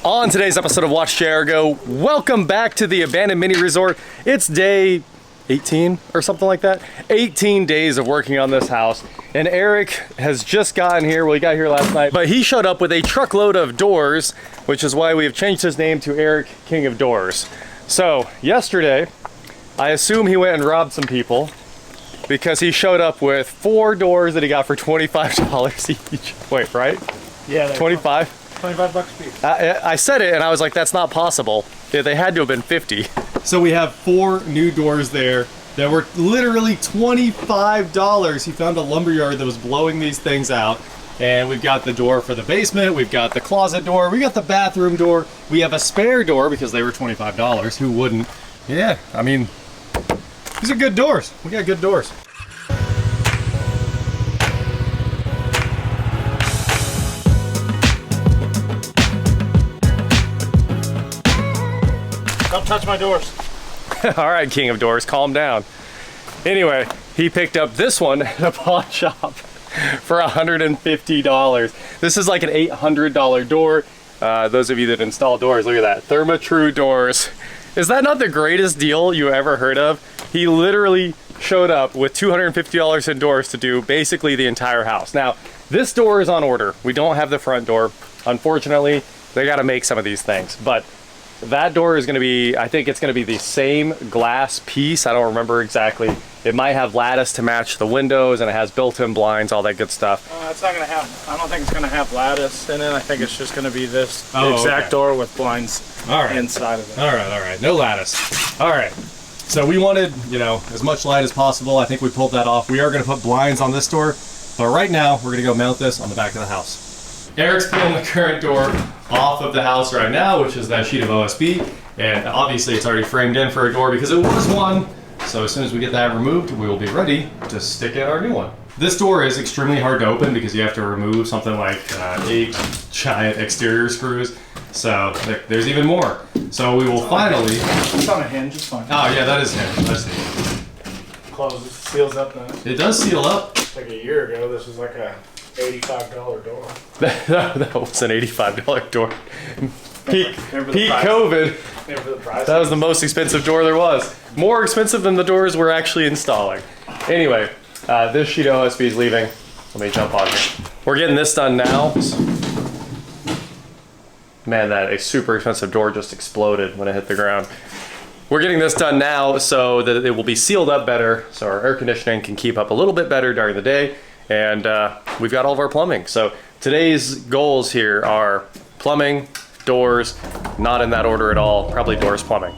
On today's episode of WatchJRGo, welcome back to the abandoned mini resort. It's day 18 or something like that. 18 days of working on this house, and Eric has just gotten here. Well, he got here last night, but he showed up with a truckload of doors, which is why we have changed his name to Eric King of Doors. So yesterday, I assume he went and robbed some people because he showed up with 4 doors that he got for $25 each. Wait, right? Yeah, 25? 25 bucks a piece. I said it and I was like, that's not possible. Yeah, they had to have been 50. So we have 4 new doors there that were literally $25. He found a lumberyard that was blowing these things out. And we've got the door for the basement, we've got the closet door, we got the bathroom door, we have a spare door because they were $25. Who wouldn't? Yeah, I mean, these are good doors. We got good doors. Don't touch my doors. All right, King of Doors, calm down. Anyway, he picked up this one at a pawn shop for $150. This is like an $800 door. Those of you that install doors, look at that. Therma-Tru doors. Is that not the greatest deal you ever heard of? He literally showed up with $250 in doors to do basically the entire house. Now, this door is on order. We don't have the front door. Unfortunately, they got to make some of these things, but that door is going to be, I think it's going to be the same glass piece. I don't remember exactly. It might have lattice to match the windows, and it has built-in blinds, all that good stuff. It's not going to have, I don't think it's going to have lattice in it. I think it's just going to be this exact door with blinds inside of it. All right. No lattice. All right. So we wanted, you know, as much light as possible. I think we pulled that off. We are going to put blinds on this door, but right now we're going to go mount this on the back of the house. Eric's pulling the current door off of the house right now, which is that sheet of OSB, and obviously it's already framed in for a door because it was one. So as soon as we get that removed, we will be ready to stick in our new one. This door is extremely hard to open because you have to remove something like 8 giant exterior screws. So there's even more. So we will finally... It's on a hinge, it's fine. Oh yeah, that is hinge. Let's see. Closes, seals up then. It does seal up. Like a year ago, this was like a $85 door. That was an $85 door. Peak COVID. That was the most expensive door there was. More expensive than the doors we're actually installing. Anyway, this sheet of OSB is leaving. Let me jump on here. We're getting this done now. Man, that a super expensive door just exploded when it hit the ground. We're getting this done now so that it will be sealed up better, so our air conditioning can keep up a little bit better during the day. And we've got all of our plumbing. So today's goals here are plumbing, doors, not in that order at all, probably doors, plumbing.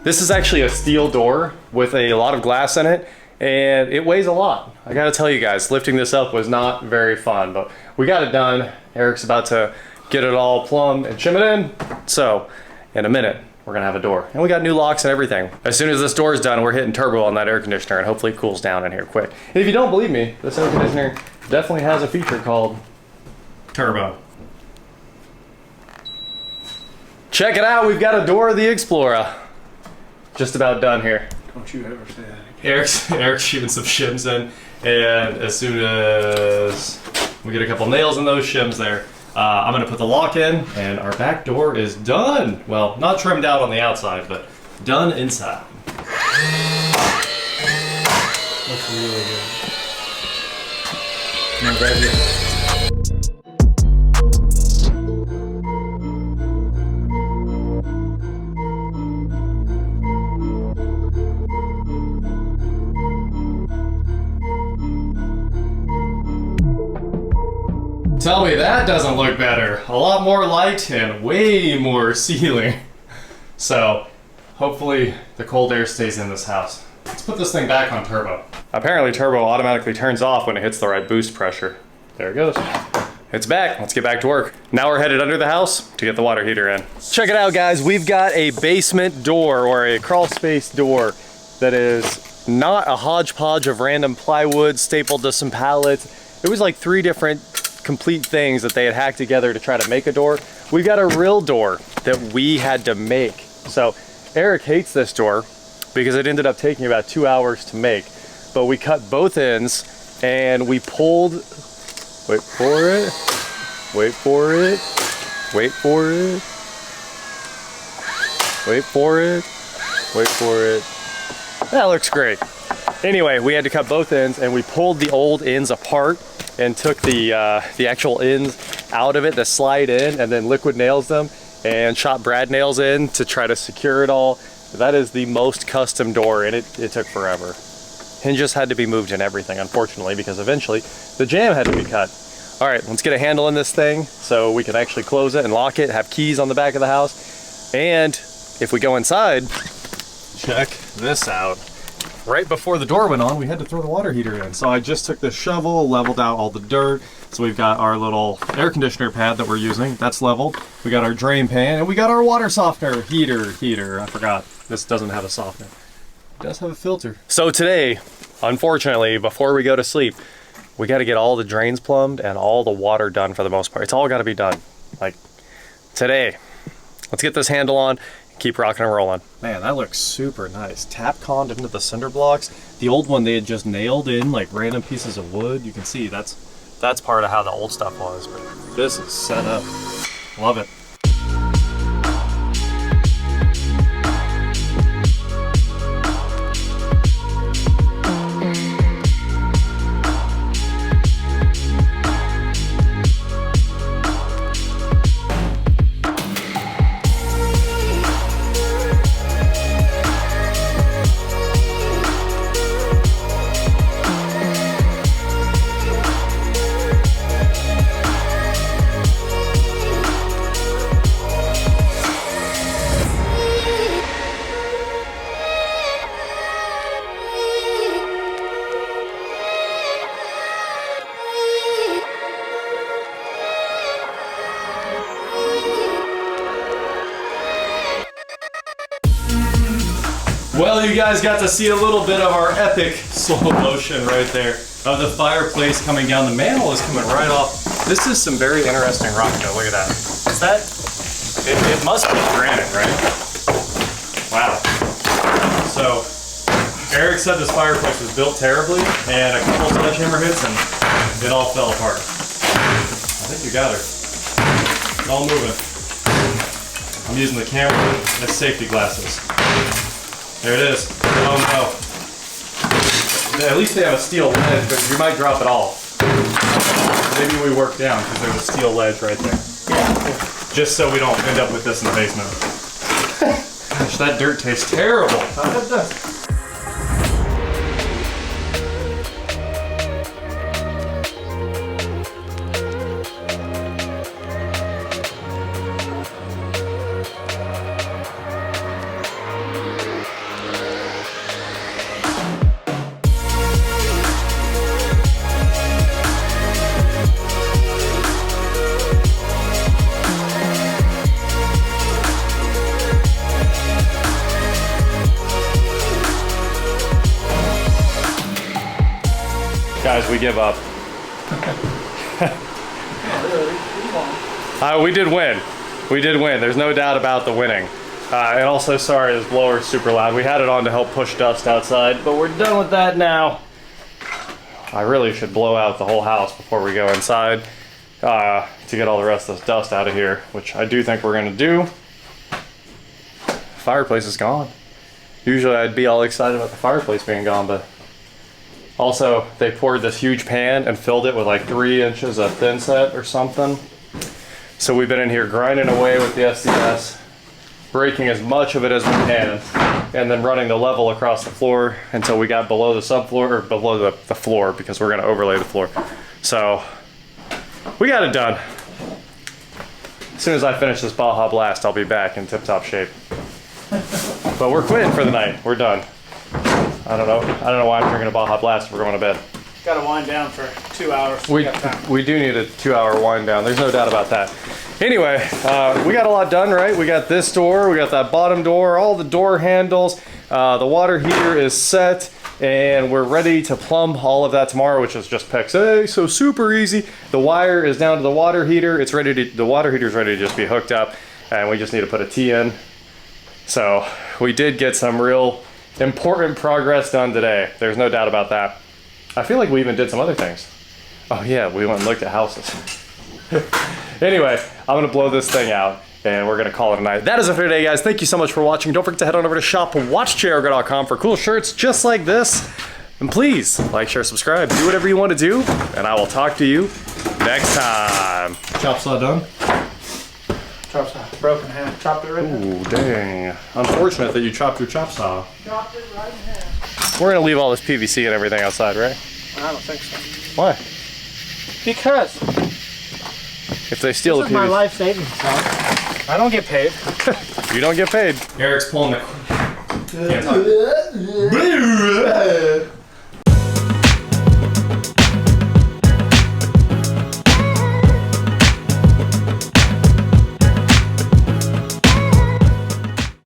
This is actually a steel door with a lot of glass in it, and it weighs a lot. I gotta tell you guys, lifting this up was not very fun, but we got it done. Eric's about to get it all plumbed and shim it in. So in a minute, we're gonna have a door. And we got new locks and everything. As soon as this door is done, we're hitting turbo on that air conditioner, and hopefully it cools down in here quick. And if you don't believe me, this air conditioner definitely has a feature called turbo. Check it out, we've got a door of the Explorer. Just about done here. Don't you ever say that. Eric's shooting some shims in, and as soon as we get a couple nails in those shims there, I'm gonna put the lock in, and our back door is done. Well, not trimmed out on the outside, but done inside. Looks really good. I'm grab you. Tell me that doesn't look better. A lot more light and way more ceiling. So hopefully the cold air stays in this house. Let's put this thing back on turbo. Apparently turbo automatically turns off when it hits the right boost pressure. There it goes. It's back. Let's get back to work. Now we're headed under the house to get the water heater in. Check it out, guys. We've got a basement door, or a crawl space door, that is not a hodgepodge of random plywood stapled to some pallets. It was like 3 different complete things that they had hacked together to try to make a door. We got a real door that we had to make. So Eric hates this door because it ended up taking about 2 hours to make. But we cut both ends and we pulled, wait for it, wait for it, wait for it, wait for it, wait for it. That looks great. Anyway, we had to cut both ends and we pulled the old ends apart and took the actual ends out of it that slide in, and then liquid nails them and shot brad nails in to try to secure it all. That is the most custom door, and it took forever. Hinges had to be moved and everything, unfortunately, because eventually the jamb had to be cut. All right, let's get a handle in this thing so we can actually close it and lock it, have keys on the back of the house. And if we go inside, check this out. Right before the door went on, we had to throw the water heater in. So I just took the shovel, leveled out all the dirt. So we've got our little air conditioner pad that we're using, that's leveled. We got our drain pan, and we got our water softener heater. I forgot, this doesn't have a softener. It does have a filter. So today, unfortunately, before we go to sleep, we got to get all the drains plumbed and all the water done for the most part. It's all got to be done. Like today, let's get this handle on. Keep rocking and rolling. Man, that looks super nice. Tapconned into the cinder blocks. The old one they had just nailed in like random pieces of wood. You can see that's part of how the old stuff was, but this is set up. Love it. Well, you guys got to see a little bit of our epic slow motion right there of the fireplace coming down. The manhole is coming right off. This is some very interesting rock though. Look at that. Is that, it must be granite, right? Wow. So, Eric said this fireplace was built terribly and a couple sledgehammer hits and it all fell apart. I think you got her. It's all moving. I'm using the camera as safety glasses. There it is. Oh no. At least they have a steel ledge, but you might drop it off. Maybe we work down because there's a steel ledge right there. Yeah. Just so we don't end up with this in the basement. Gosh, that dirt tastes terrible. It does. Guys, we give up. We did win. We did win. There's no doubt about the winning. And also, sorry, this blower's super loud. We had it on to help push dust outside, but we're done with that now. I really should blow out the whole house before we go inside to get all the rest of this dust out of here, which I do think we're gonna do. Fireplace is gone. Usually I'd be all excited about the fireplace being gone, but also, they poured this huge pan and filled it with like 3 inches of thin set or something. So we've been in here grinding away with the SDS, breaking as much of it as we can, and then running the level across the floor until we got below the subfloor, or below the floor, because we're gonna overlay the floor. So, we got it done. As soon as I finish this Baja Blast, I'll be back in tip-top shape. But we're quitting for the night, we're done. I don't know why I'm drinking a Baja Blast if we're going to bed. Got to wind down for 2 hours. We do need a 2-hour wind down. There's no doubt about that. Anyway, we got a lot done, right? We got this door, we got that bottom door, all the door handles. The water heater is set, and we're ready to plumb all of that tomorrow, which is just PEX A, so super easy. The wire is down to the water heater. It's ready to, the water heater is ready to just be hooked up, and we just need to put a T in. So we did get some real important progress done today. There's no doubt about that. I feel like we even did some other things. Oh yeah, we went and looked at houses. Anyway, I'm gonna blow this thing out, and we're gonna call it a night. That is it for today, guys. Thank you so much for watching. Don't forget to head on over to shop.WatchJRGo.com for cool shirts just like this. And please, like, share, subscribe, do whatever you want to do, and I will talk to you next time. Chop saw done? Chop saw broken in half. Chopped it right in half. Ooh, dang. Unfortunate that you chopped your chop saw. Chopped it right in half. We're gonna leave all this PVC and everything outside, right? I don't think so. Why? Because If they steal this is my life savings stuff. I don't get paid. You don't get paid. Eric's pulling the...